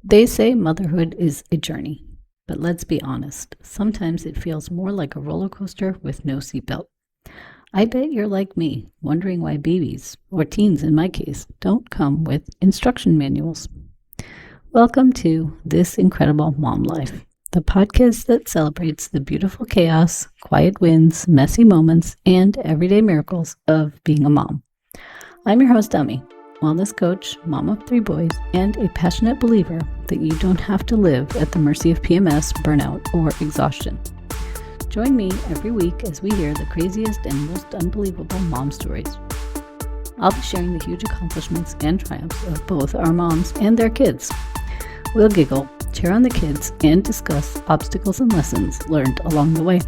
They say motherhood is a journey, but let's be honest, sometimes it feels more like a roller coaster with no seatbelt. I bet you're like me, wondering why babies, or teens in my case, don't come with instruction manuals. Welcome to This Incredible Mom Life, the podcast that celebrates the beautiful chaos, quiet wins, messy moments, and everyday miracles of being a mom. I'm your host, Dummy, wellness coach, mom of 3 boys, and a passionate believer that you don't have to live at the mercy of PMS, burnout, or exhaustion. Join me every week as we hear the craziest and most unbelievable mom stories. I'll be sharing the huge accomplishments and triumphs of both our moms and their kids. We'll giggle, cheer on the kids, and discuss obstacles and lessons learned along the way.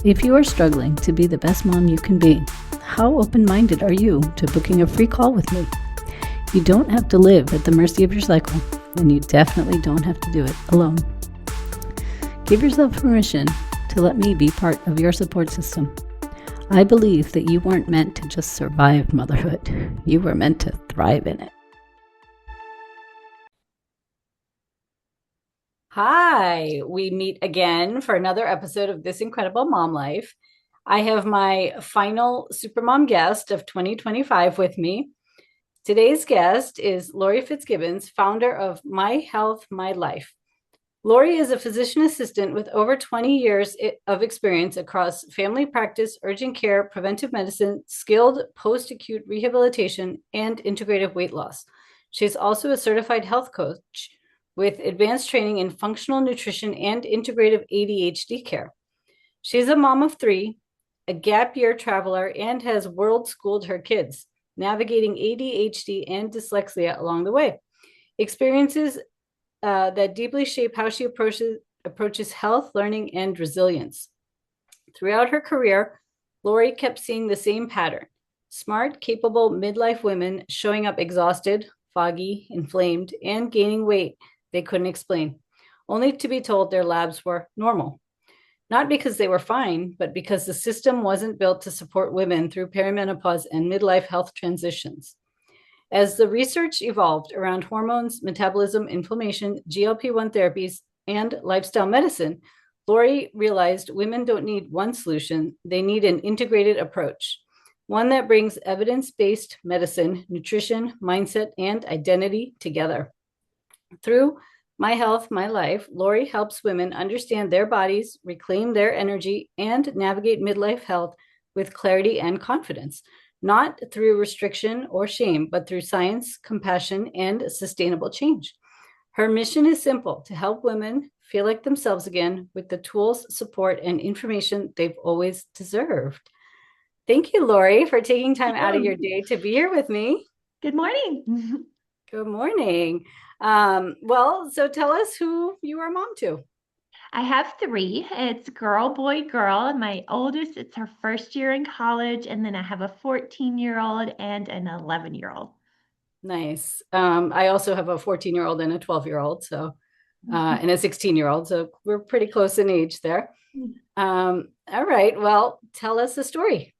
If you are struggling to be the best mom you can be, how open-minded are you to booking a free call with me? You don't have to live at the mercy of your cycle, and you definitely don't have to do it alone. Give yourself permission to let me be part of your support system. I believe that you weren't meant to just survive motherhood. You were meant to thrive in it. Hi, we meet again for another episode of This Incredible Mom Life. I have my final Supermom guest of 2025 with me. Today's guest is Lori Fitzgibbons, founder of My Health, My Life. Lori is a physician assistant with over 20 years of experience across family practice, urgent care, preventive medicine, skilled post-acute rehabilitation, and integrative weight loss. She's also a certified health coach with advanced training in functional nutrition and integrative ADHD care. She's a mom of 3, a gap year traveler, and has world schooled her kids, navigating ADHD and dyslexia along the way. Experiences that deeply shape how she approaches health, learning, and resilience. Throughout her career, Lori kept seeing the same pattern: smart, capable midlife women showing up exhausted, foggy, inflamed, and gaining weight they couldn't explain, only to be told their labs were normal. Not because they were fine, but because the system wasn't built to support women through perimenopause and midlife health transitions. As the research evolved around hormones, metabolism, inflammation, GLP1 therapies, and lifestyle medicine, Lori realized women don't need one solution, they need an integrated approach, one that brings evidence-based medicine, nutrition, mindset, and identity together. Through My Health, My Life, Lori helps women understand their bodies, reclaim their energy, and navigate midlife health with clarity and confidence, not through restriction or shame, but through science, compassion, and sustainable change. Her mission is simple: to help women feel like themselves again with the tools, support, and information they've always deserved. Thank you, Lori, for taking time out of your day to be here with me. Good morning. Good morning. So tell us who you are mom to. I have 3. It's girl, boy, girl. And my oldest, it's her first year in college. And then I have a 14-year-old and an 11-year-old. Nice. I also have a 14-year-old and a 12-year-old, and a 16-year-old. So we're pretty close in age there. All right. Well, tell us a story.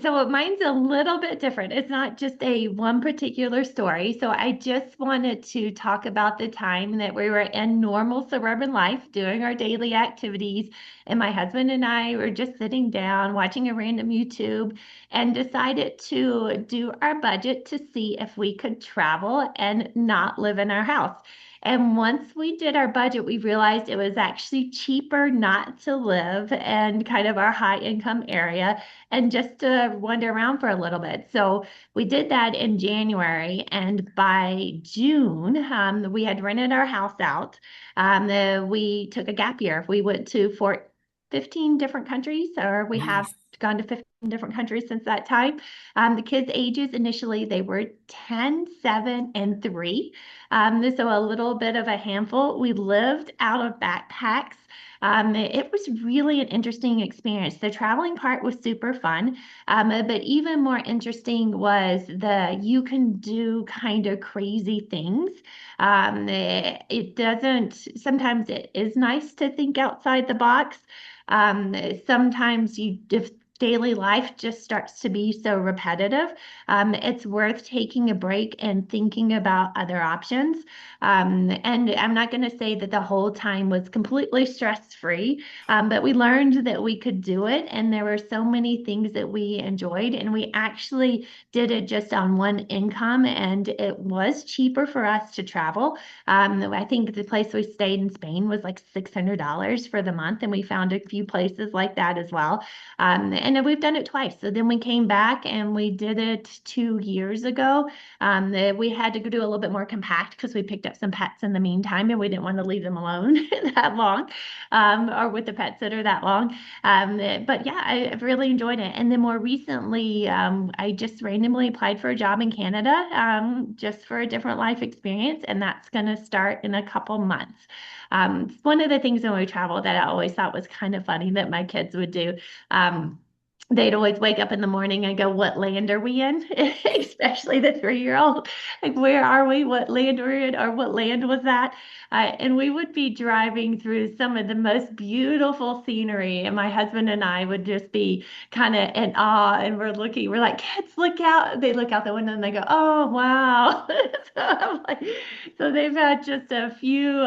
So mine's a little bit different. It's not just a one particular story. So I just wanted to talk about the time that we were in normal suburban life doing our daily activities. And my husband and I were just sitting down watching a random YouTube and decided to do our budget to see if we could travel and not live in our house. And once we did our budget, we realized it was actually cheaper not to live in kind of our high income area and just to wander around for a little bit. So we did that in January, and by June, we had rented our house out. We took a gap year. We went to 15 different countries, or we have Nice. gone to 15 different countries since that time. The kids' ages initially, they were 10, 7, and 3. So a little bit of a handful. We lived out of backpacks. It was really an interesting experience. The traveling part was super fun, but even more interesting was the you can do kind of crazy things. It doesn't, sometimes it is nice to think outside the box. Sometimes you just daily life just starts to be so repetitive, it's worth taking a break and thinking about other options. And I'm not going to say that the whole time was completely stress-free, but we learned that we could do it. And there were so many things that we enjoyed. And we actually did it just on one income, and it was cheaper for us to travel. I think the place we stayed in Spain was like $600 for the month, and we found a few places like that as well. And then we've done it twice. So then we came back and we did it 2 years ago. We had to do a little bit more compact because we picked up some pets in the meantime, and we didn't want to leave them alone that long, or with the pet sitter that long. But yeah, I've really enjoyed it. And then more recently, I just randomly applied for a job in Canada, just for a different life experience, and that's going to start in a couple months. One of the things when we travel that I always thought was kind of funny that my kids would do. They'd always wake up in the morning and go, "What land are we in?" Especially the 3-year-old. Like, where are we? What land are we in? Or what land was that? And we would be driving through some of the most beautiful scenery, and my husband and I would just be kind of in awe. And we're like, "Kids, look out!" They look out the window and they go, "Oh, wow!" So, I'm like, so they've had just a few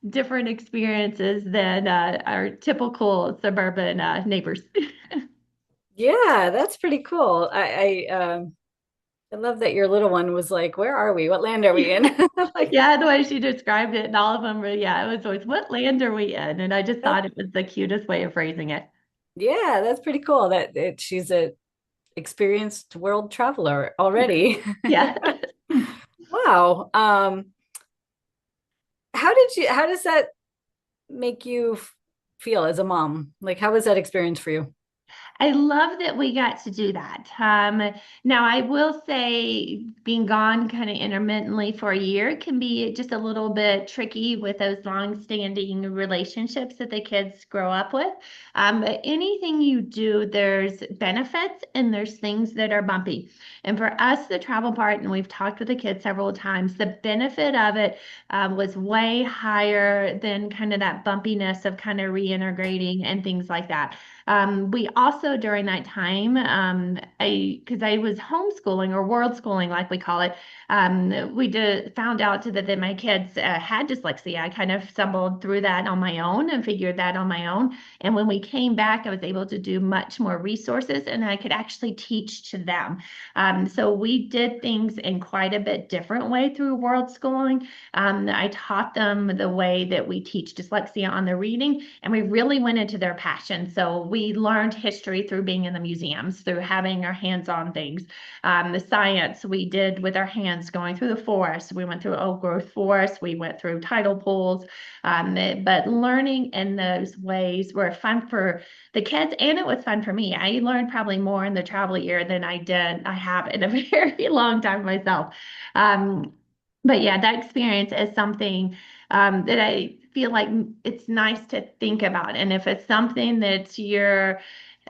different experiences than our typical suburban neighbors. Yeah, that's pretty cool. I love that your little one was like, "Where are we? What land are we in?" Like Yeah, the way she described it, and all of them were, yeah, it was always, "What land are we in?" And I just that, thought it was the cutest way of phrasing it. yeah, that's pretty cool she's a experienced world traveler already. Yeah. Wow. How does that make you feel as a mom? Like, how was that experience for you? I love that we got to do that. Now, I will say being gone kind of intermittently for a year can be just a little bit tricky with those long-standing relationships that the kids grow up with. But anything you do, there's benefits and there's things that are bumpy. And for us, the travel part, and we've talked with the kids several times, the benefit of it was way higher than kind of that bumpiness of kind of reintegrating and things like that. We also during that time, because I was homeschooling or world schooling, like we call it, we found out that my kids had dyslexia. I kind of stumbled through that on my own and figured that on my own. And when we came back, I was able to do much more resources, and I could actually teach to them. So we did things in quite a bit different way through world schooling. I taught them the way that we teach dyslexia on the reading, and we really went into their passion. So we learned history through being in the museums, through having our hands on things. The science we did with our hands, going through the forest. We went through old growth forest. We went through tidal pools. But learning in those ways were fun for the kids, and it was fun for me. I learned probably more in the travel year than I have in a very long time myself. But yeah, that experience is something that I feel like it's nice to think about. And if it's something that's your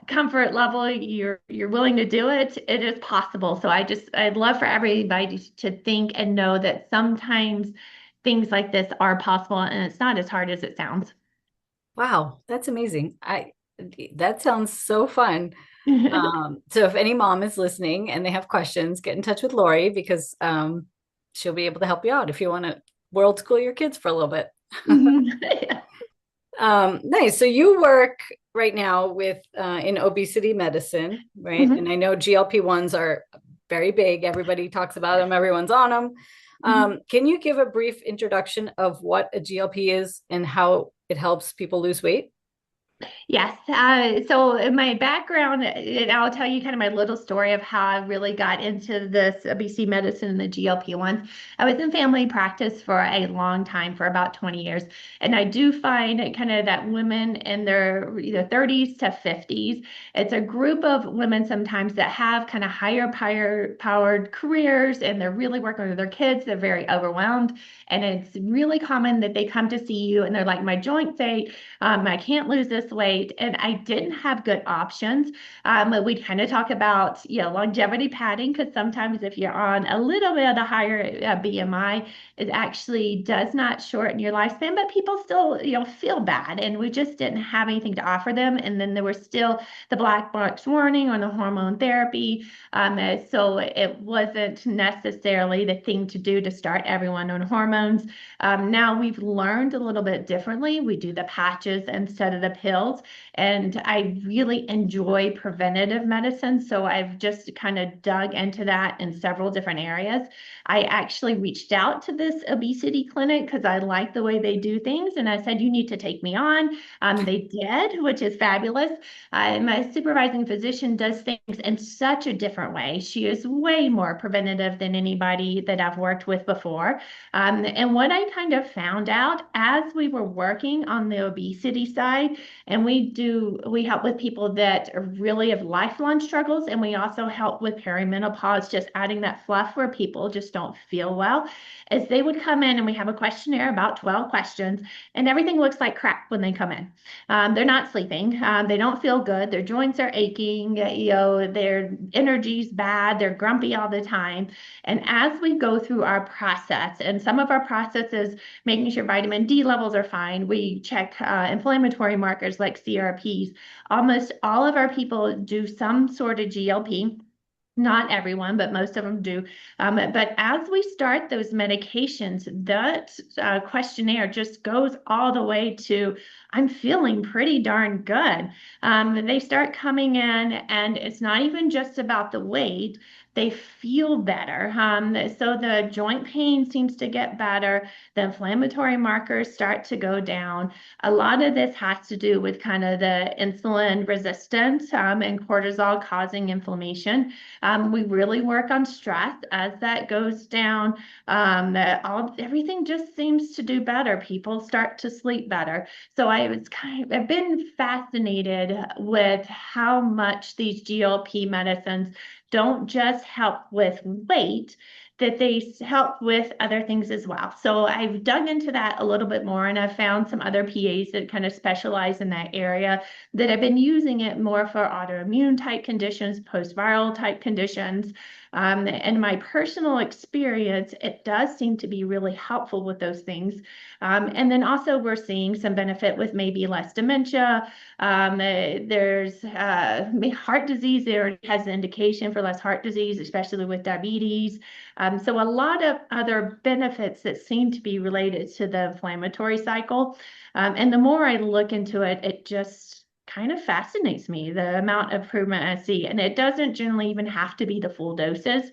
comfort level, you're willing to do it, it is possible. So I'd love for everybody to think and know that sometimes things like this are possible, and it's not as hard as it sounds. Wow, that's amazing. I That sounds so fun. So if any mom is listening and they have questions, get in touch with Lori because she'll be able to help you out if you want to world school your kids for a little bit. Yeah. Nice. So you work right now with in obesity medicine, right? And Mhm. I know GLP1s are very big. Everybody talks about them. Everyone's on them. Mhm. Can you give a brief introduction of what a GLP is and how it helps people lose weight? Yes. So in my background, and I'll tell you kind of my little story of how I really got into this obesity medicine and the GLP-1s. I was in family practice for a long time, for about 20 years. And I do find kind of that women in their 30s to 50s, it's a group of women sometimes that have kind of powered careers, and they're really working with their kids. They're very overwhelmed. And it's really common that they come to see you and they're like, "My joints ache. I can't lose this lose weight and I didn't have good options. We'd kind of talk about, longevity padding, because sometimes if you're on a little bit of a higher BMI, it actually does not shorten your lifespan, but people still, feel bad. And we just didn't have anything to offer them. And then there was still the black box warning on the hormone therapy. So it wasn't necessarily the thing to do to start everyone on hormones. Now we've learned a little bit differently. We do the patches instead of the pills. And I really enjoy preventative medicine. So I've just kind of dug into that in several different areas. I actually reached out to this obesity clinic because I like the way they do things. And I said, you need to take me on. They did, which is fabulous. My supervising physician does things in such a different way. She is way more preventative than anybody that I've worked with before. And what I kind of found out as we were working on the obesity side, and we help with people that really have lifelong struggles, and we also help with perimenopause, just adding that fluff where people just don't feel well, as they would come in and we have a questionnaire, about 12 questions, and everything looks like crap when they come in. They're not sleeping. They don't feel good. Their joints are aching. Their energy's bad. They're grumpy all the time. And as we go through our process, and some of our process is making sure vitamin D levels are fine. We check inflammatory markers like CRPs. Almost all of our people do some sort of GLP. Not everyone, but most of them do. But as we start those medications, that questionnaire just goes all the way to, I'm feeling pretty darn good. They start coming in, and it's not even just about the weight. They feel better. So the joint pain seems to get better. The inflammatory markers start to go down. A lot of this has to do with kind of the insulin resistance and cortisol causing inflammation. We really work on stress as that goes down. Everything just seems to do better. People start to sleep better. So I've been fascinated with how much these GLP medicines don't just help with weight, that they help with other things as well. So I've dug into that a little bit more, and I've found some other PAs that kind of specialize in that area that have been using it more for autoimmune type conditions, post-viral type conditions. And my personal experience, it does seem to be really helpful with those things. And then also we're seeing some benefit with maybe less dementia. There's heart disease. There has an indication for less heart disease, especially with diabetes. So a lot of other benefits that seem to be related to the inflammatory cycle. And the more I look into it, it just kind of fascinates me, the amount of improvement I see. And it doesn't generally even have to be the full doses.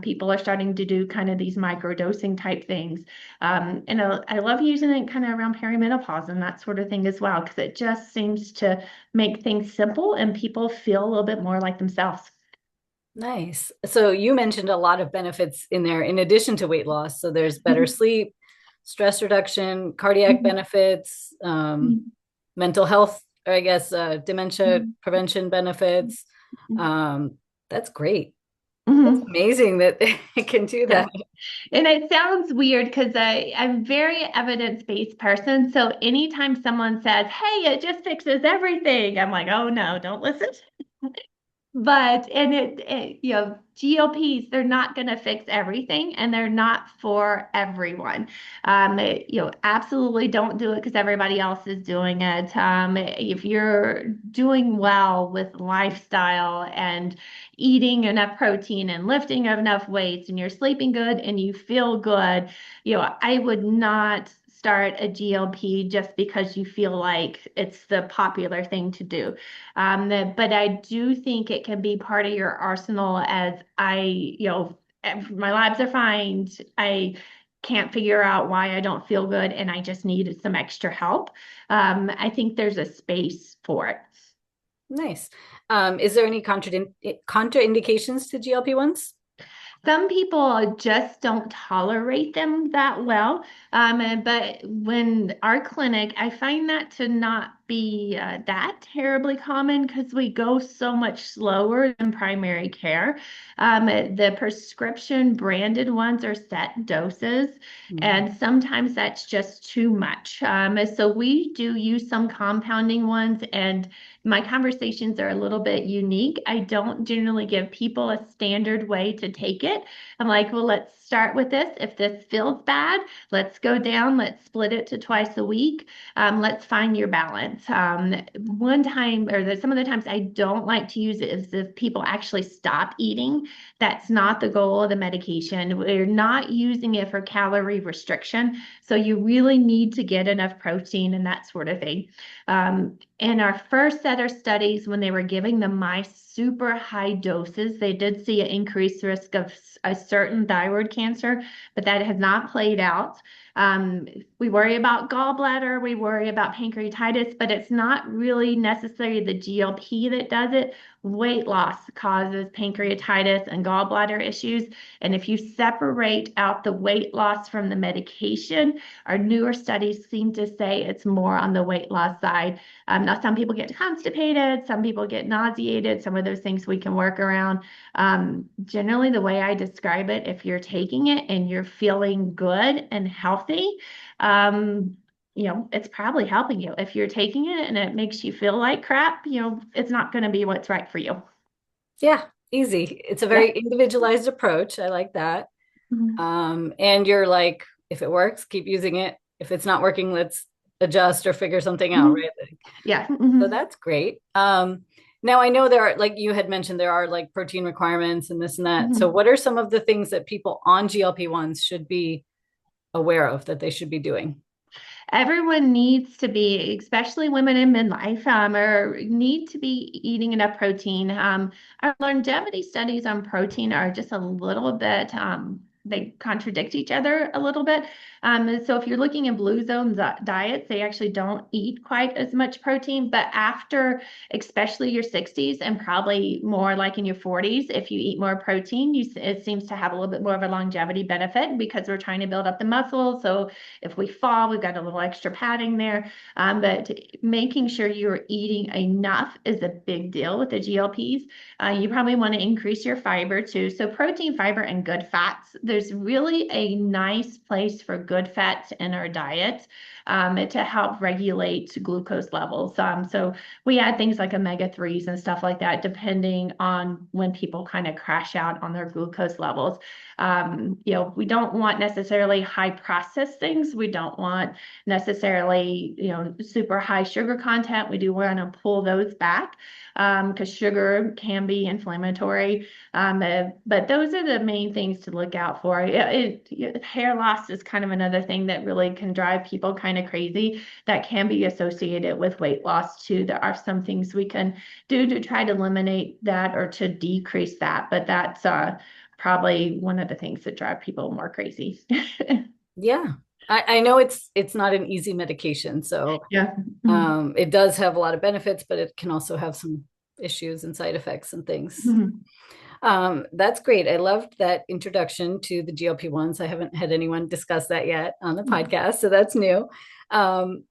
People are starting to do kind of these micro dosing type things. And I love using it kind of around perimenopause and that sort of thing as well, because it just seems to make things simple and people feel a little bit more like themselves. Nice. So you mentioned a lot of benefits in there in addition to weight loss. So there's better sleep, stress reduction, cardiac benefits, mental health, or I guess dementia prevention benefits. That's great. That's Mhm. amazing that it can do Yeah. that. And it sounds weird because I'm a very evidence-based person. So anytime someone says, hey, it just fixes everything, I'm like, oh no, don't listen. But and GLPs, they're not going to fix everything, and they're not for everyone. Absolutely don't do it because everybody else is doing it. If you're doing well with lifestyle and eating enough protein and lifting enough weights, and you're sleeping good and you feel good, I would not start a GLP just because you feel like it's the popular thing to do. But I do think it can be part of your arsenal as my labs are fine. I can't figure out why I don't feel good and I just need some extra help. I think there's a space for it. Nice. Is there any contraindications to GLP-1s? Some people just don't tolerate them that well. But when our clinic, I find that to not be that terribly common because we go so much slower than primary care. The prescription branded ones are set doses, Mhm. and sometimes that's just too much. So we do use some compounding ones, and my conversations are a little bit unique. I don't generally give people a standard way to take it. I'm like, well, let's start with this. If this feels bad, let's go down. Let's split it to twice a week. Let's find your balance. One time, some of the times I don't like to use it is if people actually stop eating. That's not the goal of the medication. We're not using it for calorie restriction. So you really need to get enough protein and that sort of thing. In our first set of studies, when they were giving the mice super high doses, they did see an increased risk of a certain thyroid cancer, but that has not played out. Um, we worry about gallbladder, we worry about pancreatitis, but it's not really necessarily the GLP that does it. Weight loss causes pancreatitis and gallbladder issues. And if you separate out the weight loss from the medication, our newer studies seem to say it's more on the weight loss side. Now, some people get constipated, some people get nauseated, some of those things we can work around. Generally, the way I describe it, if you're taking it and you're feeling good and healthy, it's probably helping you. If you're taking it and it makes you feel like crap, it's not going to be what's right for you. Yeah, easy. It's a Yeah. very individualized approach. I like that. Mhm. And you're like, if it works, keep using it. If it's not working, let's adjust or figure something out, Mhm. right? Yeah. So Mhm. that's great. Now I know there are, like you had mentioned, there are like protein requirements and this and that. So Mhm. what are some of the things that people on GLP-1s should be aware of that they should be doing? Everyone needs to be, especially women in midlife, or need to be eating enough protein. Our longevity studies on protein are just a little bit, they contradict each other a little bit. So if you're looking at blue zone diets, they actually don't eat quite as much protein. But after, especially your 60s and probably more like in your 40s, if you eat more protein, it seems to have a little bit more of a longevity benefit because we're trying to build up the muscle. So if we fall, we've got a little extra padding there. But making sure you're eating enough is a big deal with the GLPs. You probably want to increase your fiber too. So protein, fiber, and good fats. There's really a nice place for good fats in our diet to help regulate glucose levels. So we add things like omega-3s and stuff like that, depending on when people kind of crash out on their glucose levels. We don't want necessarily high processed things. We don't want necessarily, super high sugar content. We do want to pull those back because sugar can be inflammatory. But those are the main things to look out for. Hair loss is kind of another thing that really can drive people kind of crazy that can be associated with weight loss too. There are some things we can do to try to eliminate that or to decrease that, but that's probably one of the things that drive people more crazy. Yeah. I know it's not an easy medication, so Yeah. Mhm. it does have a lot of benefits, but it can also have some issues and side effects and things. Mhm. That's great. I loved that introduction to the GLP-1s. I haven't had anyone discuss that yet on the podcast, so that's new. Um,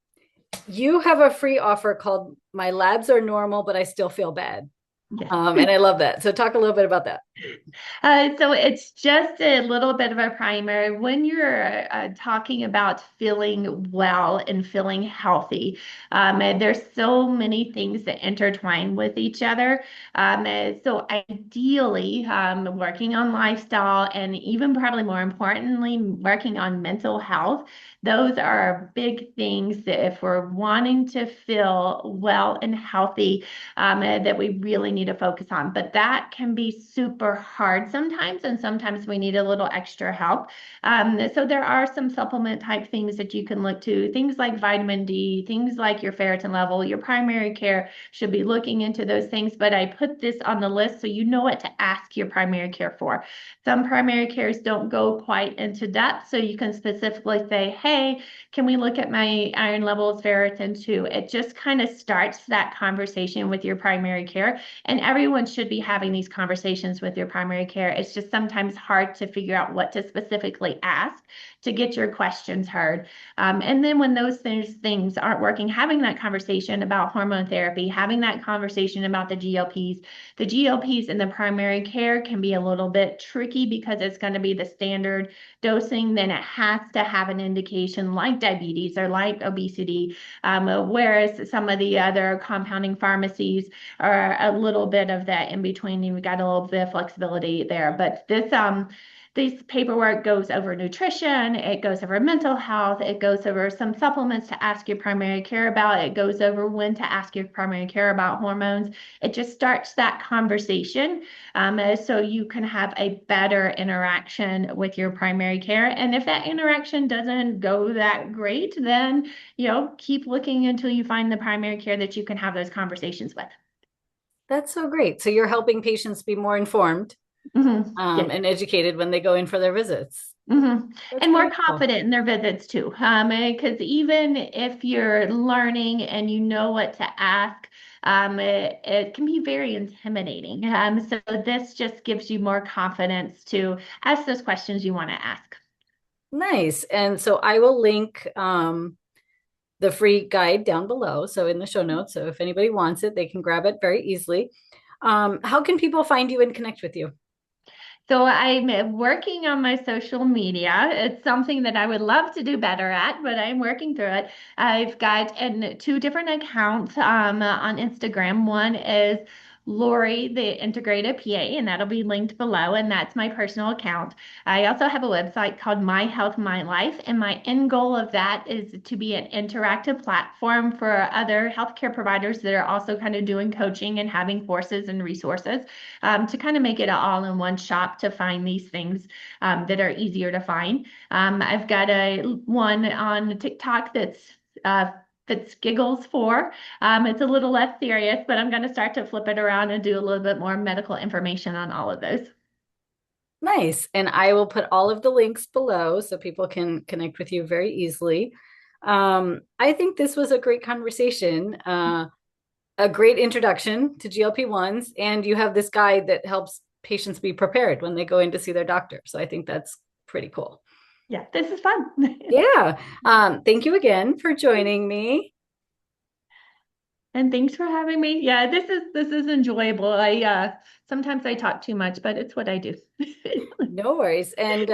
you have a free offer called My Labs Are Normal, but I Still Feel Bad. Yes. And I love that. So talk a little bit about that. So it's just a little bit of a primer. When you're talking about feeling well and feeling healthy, there's so many things that intertwine with each other. So ideally, working on lifestyle and even probably more importantly, working on mental health, those are big things that if we're wanting to feel well and healthy, that we really need to focus on. But that can be super hard sometimes, and sometimes we need a little extra help. So there are some supplement type things that you can look to, things like vitamin D, things like your ferritin level. Your primary care should be looking into those things, but I put this on the list so you know what to ask your primary care for. Some primary cares don't go quite into depth, so you can specifically say, hey, can we look at my iron levels, ferritin too? It just kind of starts that conversation with your primary care. And everyone should be having these conversations with your primary care. It's just sometimes hard to figure out what to specifically ask to get your questions heard. And then when those things aren't working, having that conversation about hormone therapy, having that conversation about the GLPs in the primary care can be a little bit tricky because it's going to be the standard dosing. Then it has to have an indication like diabetes or like obesity, whereas some of the other compounding pharmacies are a little bit of that in between. You've got a little bit of flexibility there, but this paperwork goes over nutrition, it goes over mental health, it goes over some supplements to ask your primary care about, it goes over when to ask your primary care about hormones. It just starts that conversation so you can have a better interaction with your primary care. And if that interaction doesn't go that great, then keep looking until you find the primary care that you can have those conversations with. That's so great. So you're helping patients be more informed Yes. and educated when they go in for their visits. That's And more really cool. confident in their visits too. Because even if you're learning and you know what to ask, it can be very intimidating. So this just gives you more confidence to ask those questions you want to ask. Nice. And so I will link the free guide down below. So in the show notes. So if anybody wants it, they can grab it very easily. How can people find you and connect with you? So I'm working on my social media. It's something that I would love to do better at, but I'm working through it. I've got two different accounts on Instagram. One is Lori, the integrative PA, and that'll be linked below, and that's my personal account. I also have a website called My Health, My Life, and my end goal of that is to be an interactive platform for other healthcare providers that are also kind of doing coaching and having courses and resources to kind of make it an all-in-one shop to find these things that are easier to find. I've got one on TikTok that's Fitzgiggles for. It's a little less serious, but I'm going to start to flip it around and do a little bit more medical information on all of those. Nice. And I will put all of the links below so people can connect with you very easily. I think this was a great conversation, a great introduction to GLP-1s, and you have this guide that helps patients be prepared when they go in to see their doctor. So I think that's pretty cool. Yeah, this is fun. Yeah. Thank you again for joining me. And thanks for having me. Yeah, this is enjoyable. I sometimes I talk too much, but it's what I do. No worries. And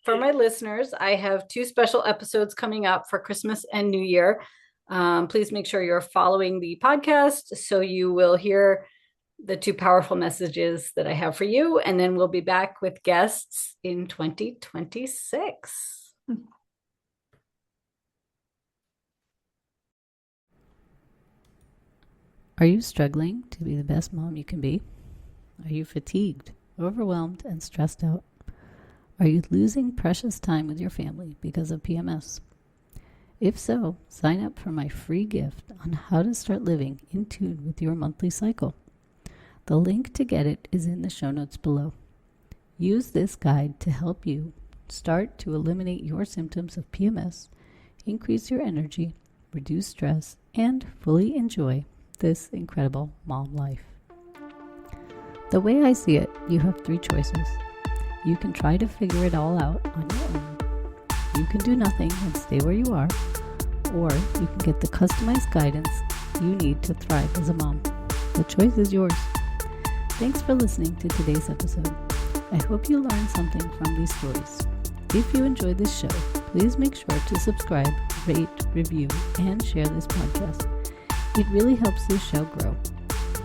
for my listeners, I have two special episodes coming up for Christmas and New Year. Please make sure you're following the podcast so you will hear the two powerful messages that I have for you. And then we'll be back with guests in 2026. Are you struggling to be the best mom you can be? Are you fatigued, overwhelmed, and stressed out? Are you losing precious time with your family because of PMS? If so, sign up for my free gift on how to start living in tune with your monthly cycle. The link to get it is in the show notes below. Use this guide to help you start to eliminate your symptoms of PMS, increase your energy, reduce stress, and fully enjoy this incredible mom life. The way I see it, you have three choices. You can try to figure it all out on your own. You can do nothing and stay where you are, or you can get the customized guidance you need to thrive as a mom. The choice is yours. Thanks for listening to today's episode. I hope you learned something from these stories. If you enjoyed this show, please make sure to subscribe, rate, review, and share this podcast. It really helps this show grow.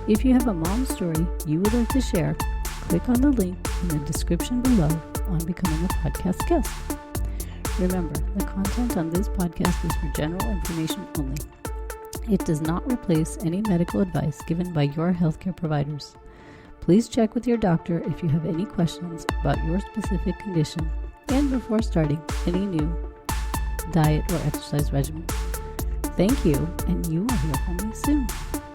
If you have a mom story you would like to share, click on the link in the description below on becoming a podcast guest. Remember, the content on this podcast is for general information only. It does not replace any medical advice given by your healthcare providers. Please check with your doctor if you have any questions about your specific condition and before starting any new diet or exercise regimen. Thank you, and you will hear from me soon.